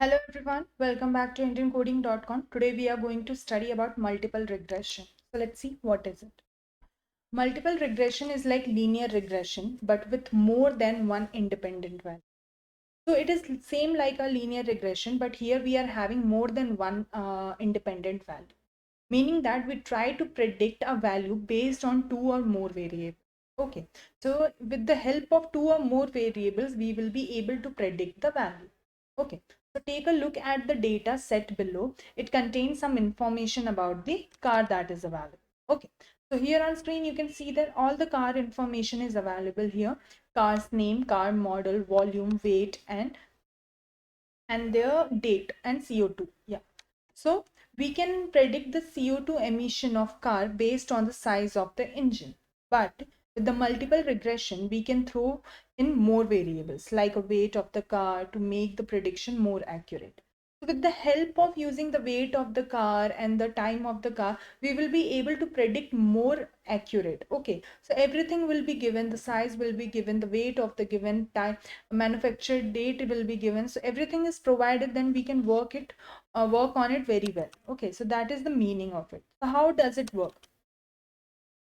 Hello everyone, welcome back to IndianCoding.com. Today we are going to study about multiple regression. So let's see what is it. Multiple regression is like linear regression but with more than one independent value. So it is same like a linear regression, but here we are having more than one independent value. Meaning that we try to predict a value based on two or more variables. Okay, so with the help of two or more variables, we will be able to predict the value. Okay, so take a look at the data set below. It contains some information about the car that is available. Okay, so here on screen, you can see that all the car information is available here. Car's name, car model, volume, weight, and their date and CO2. Yeah. So we can predict the CO2 emission of car based on the size of the engine. But with the multiple regression, we can throw in more variables like a weight of the car to make the prediction more accurate. So with the help of using the weight of the car and the time of the car, we will be able to predict more accurate. Okay, so everything will be given, the size will be given, the weight of the given time, manufactured date will be given. So everything is provided, then we can work on it very well. Okay, so that is the meaning of it. So how does it work?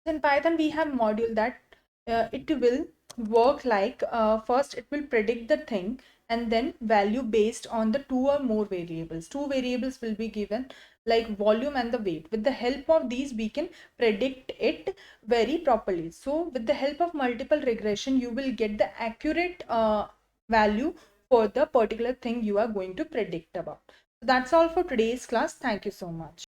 In Python, we have module that it will work like first it will predict the thing and then value based on the two or more variables. Two variables will be given like volume and the weight. With the help of these, we can predict it very properly. So with the help of multiple regression, you will get the accurate value for the particular thing you are going to predict about. So that's all for today's class. Thank you so much.